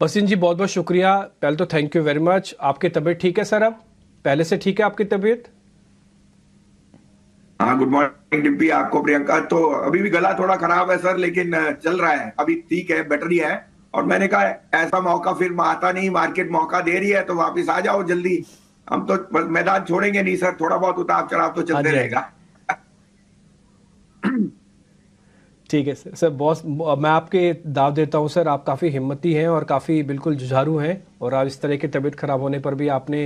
वसीम जी बहुत बहुत शुक्रिया। पहले तो थैंक यू वेरी मच। आपकी तबीयत ठीक है सर? अब पहले से ठीक है आपकी तबीयत? हाँ, गुड मॉर्निंग डिम्पी, आपको प्रियंका। तो अभी भी गला थोड़ा खराब है सर, लेकिन चल रहा है, अभी ठीक है, बेटर ही है। और मैंने कहा ऐसा मौका फिर आता नहीं, मार्केट मौका दे रही है तो वापस आ जाओ जल्दी। हम तो मैदान छोड़ेंगे नहीं सर, थोड़ा बहुत उतार चढ़ाव तो हाँ चलते जी, हाँ जी। रहेगा। ठीक है सर। सर बॉस, मैं आपके दाव देता हूँ सर, आप काफ़ी हिम्मती हैं और काफ़ी बिल्कुल जुझारू हैं, और आज इस तरह की तबीयत खराब होने पर भी आपने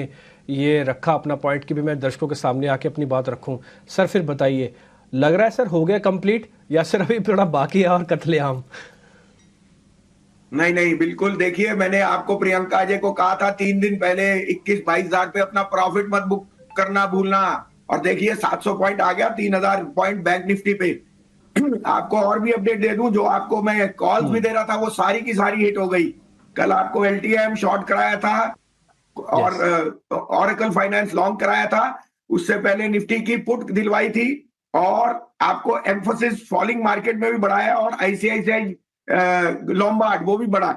ये रखा अपना पॉइंट कि भी मैं दर्शकों के सामने आके अपनी बात रखूं। सर फिर बताइए, लग रहा है सर हो गया कंप्लीट या सर अभी थोड़ा बाकी है और कत्लेआम? नहीं नहीं, बिल्कुल। देखिए, मैंने आपको प्रियंका जी को कहा था 3 दिन पहले, 21-22 हजार पे अपना प्रॉफिट मत बुक करना भूलना। और देखिए 700 पॉइंट आ गया, 3000 पॉइंट बैंक निफ्टी पे। आपको और भी अपडेट दे दूं, जो आपको मैं कॉल्स भी हम्म। दे रहा था वो सारी की सारी हिट हो गई। कल आपको एलटीएम शॉर्ट कराया था, और यस। ऑरेकल फाइनेंस लॉन्ग कराया था। उससे पहले निफ्टी की पुट दिलवाई थी, और आपको एम्फोसिस फॉलिंग मार्केट में भी बढ़ाया, और आईसीआईसीआई लोम्बार्ड वो भी बढ़ा।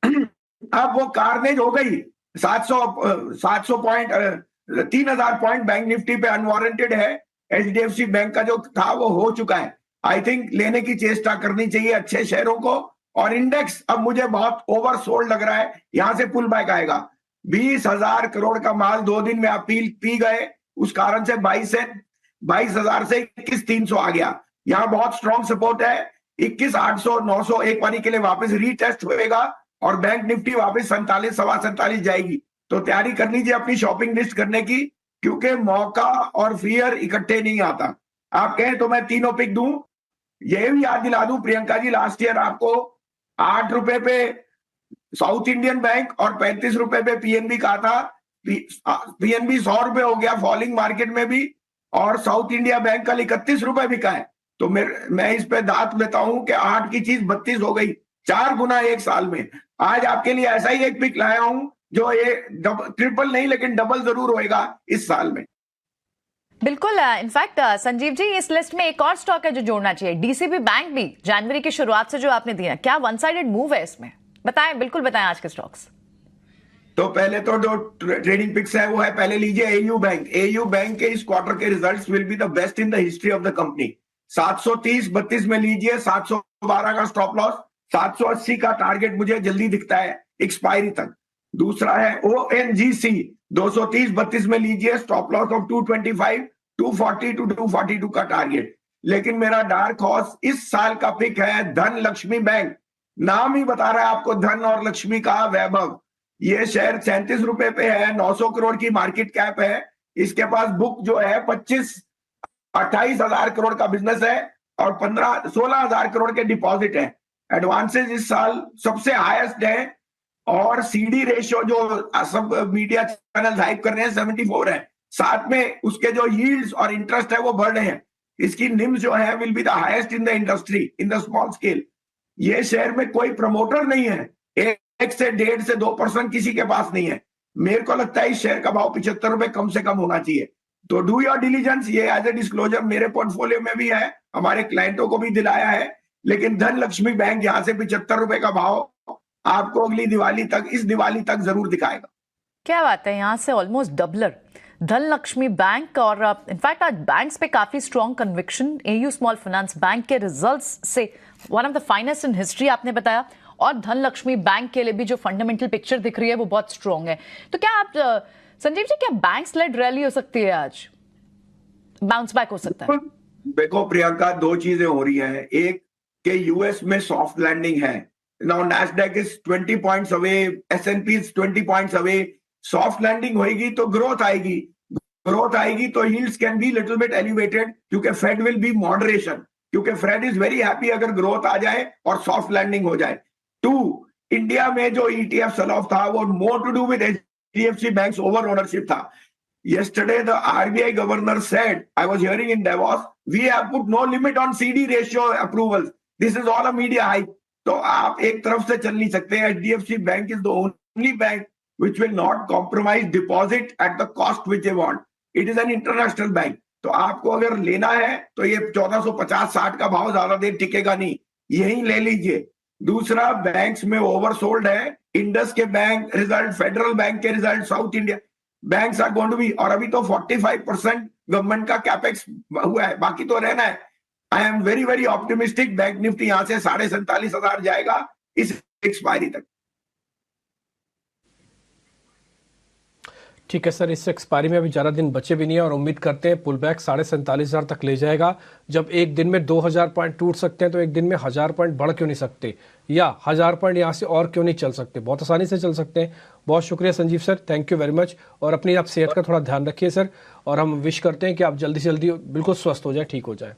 अब वो कारनेज हो गई। 700 पॉइंट, 3000 पॉइंट बैंक निफ्टी पे अनवारंटेड है। एचडीएफसी बैंक का जो था वो हो चुका है। आई थिंक लेने की चेष्टा करनी चाहिए अच्छे शेयरों को। और इंडेक्स अब मुझे बहुत ओवरसोल्ड लग रहा है, यहां से पुल बैक आएगा। 20,000 करोड़ का माल 2 दिन में अपील पी गए, उस कारण से 22,000 से 21,300 आ गया। यहां बहुत स्ट्रॉन्ग सपोर्ट है। 21,800 900 एक बारी के लिए वापस रीटेस्ट होएगा, और बैंक निफ्टी वापस 47 सवा 47 जाएगी। तो तैयारी कर लीजिए अपनी शॉपिंग लिस्ट करने की, क्योंकि मौका और फियर इकट्ठे नहीं आता। आप कहें तो मैं तीनों पिक दूं। यह भी याद दिला दूं प्रियंका जी, लास्ट ईयर आपको 8 रुपए पे साउथ इंडियन बैंक और 35 रुपए पे पीएनबी कहा था। पीएनबी 100 रुपए हो गया फॉलिंग मार्केट में भी, और साउथ इंडिया बैंक कल 31 रुपए बिका है। तो मैं इस पे दांत लेता हूं कि 8 की चीज 32 हो गई, 4 गुना एक साल में। आज आपके लिए ऐसा ही एक पिक लाया हूं, जो ये ट्रिपल नहीं लेकिन डबल जरूर होएगा इस साल में। बिल्कुल। इनफैक्ट संजीव जी, इस लिस्ट में एक और स्टॉक है जो जोड़ना चाहिए, डीसीबी बैंक भी जनवरी की शुरुआत से जो आपने दिया, क्या वन साइडेड मूव है इसमें? बताएं, बिल्कुल बताएं आज के स्टॉक्स। तो पहले तो जो ट्रेडिंग पिक्स है वो है, पहले लीजिए एयू बैंक। एयू बैंक के इस क्वार्टर के results will be the best in the history of the company. 730-32 में लीजिए, 712 का स्टॉप लॉस, 780 का टारगेट मुझे जल्दी दिखता है एक्सपायरी तक। दूसरा है ओएनजीसी, 230-32 में लीजिए, स्टॉप लॉस ऑफ 225, 240 टू 242 का टारगेट। लेकिन मेरा डार्क हॉर्स इस साल का पिक है धन लक्ष्मी बैंक। नाम ही बता रहा है आपको, धन और लक्ष्मी का वैभव। ये शेयर 37 रुपए पे है, 900 करोड़ की मार्केट कैप है। इसके पास बुक जो है 28,000 करोड़ का बिजनेस है, और 16,000 करोड़ के डिपॉजिट है। एडवांसेस इस साल सबसे हाईएस्ट है, और सीडी रेशियो जो सब मीडिया चैनल हाइप कर रहे हैं 74 है। साथ में उसके जो यील्ड्स और इंटरेस्ट है वो बढ़ रहे हैं। इसकी निम्स जो है will be the highest in the industry in the small scale. ये शेयर में कोई प्रमोटर नहीं है, 1 से 1.5 से 2% किसी के पास नहीं है। मेरे को लगता है इस शेयर का भाव 75 रुपए कम से कम होना चाहिए। तो डू योर डिलीजेंस, ये एज ए डिस्क्लोजर मेरे पोर्टफोलियो में भी है, हमारे क्लाइंटों को भी दिलाया है। लेकिन धन लक्ष्मी बैंक यहां से 75 रुपए का भाव आपको अगली दिवाली तक, इस दिवाली तक जरूर दिखाएगा। क्या बात है, यहां से ऑलमोस्ट डबलर धन लक्ष्मी बैंक। और इनफैक्ट आज बैंक्स पे काफी strong conviction, AU small finance bank के रिजल्ट्स से one of the finest in history आपने बताया, और धन लक्ष्मी बैंक के लिए भी जो फंडामेंटल पिक्चर दिख रही है वो बहुत स्ट्रॉन्ग है। तो क्या आप संजीव जी, क्या बैंक्स लेड रैली हो सकती है आज, बाउंस बैक हो सकता है? देखो प्रियंका, दो चीजें हो रही हैं। एक के यूएस में सॉफ्ट लैंडिंग है। Now Nasdaq is 20 points away, S and P is 20 points away. Soft landing होगी तो ग्रोथ आएगी, ग्रोथ आएगी तो yields can be little bit elevated, क्योंकि फेड विल बी मॉडरेशन, क्योंकि फेड इज वेरी हैप्पी अगर ग्रोथ आ जाए और सॉफ्ट लैंडिंग हो जाए। टू, इंडिया में जो ईटीएफ सेल ऑफ था वो more to do with HDFC banks over ownership था। Yesterday, the RBI governor said, I was hearing in Davos, we have put no limit on CD ratio approvals. This is all a media hype. तो आप एक तरफ से चल नहीं सकते। HDFC Bank is the only bank which will not compromise deposit at the cost which they want. It is an international bank. तो आपको अगर लेना है तो ये 1450-60 का भाव ज्यादा देर टिकेगा नहीं, यही ले लीजिए। दूसरा, बैंक्स में ओवरसोल्ड है, इंडस के बैंक रिजल्ट, फेडरल बैंक के result, South India banks are going to be, और अभी तो 45% गवर्नमेंट का कैपेक्स हुआ है, बाकी तो रहना है। I am very very optimistic, bank Nifty यहां से 47,500 जाएगा इस एक्सपायरी तक। ठीक है सर, इस एक्सपायरी में अभी ज़्यादा दिन बचे भी नहीं है और उम्मीद करते हैं पुल बैक 47,500 तक ले जाएगा। जब एक दिन में 2,000 पॉइंट टूट सकते हैं तो एक दिन में 1,000 पॉइंट बढ़ क्यों नहीं सकते, या 1,000 पॉइंट यहाँ से और क्यों नहीं चल सकते, बहुत आसानी से चल सकते हैं। बहुत शुक्रिया Sanjeev sir, thank you very much. और अपनी आप सेहत का थोड़ा ध्यान रखिए सर, और हम विश करते हैं कि आप जल्दी से जल्दी बिल्कुल स्वस्थ हो जाए, ठीक हो जाए।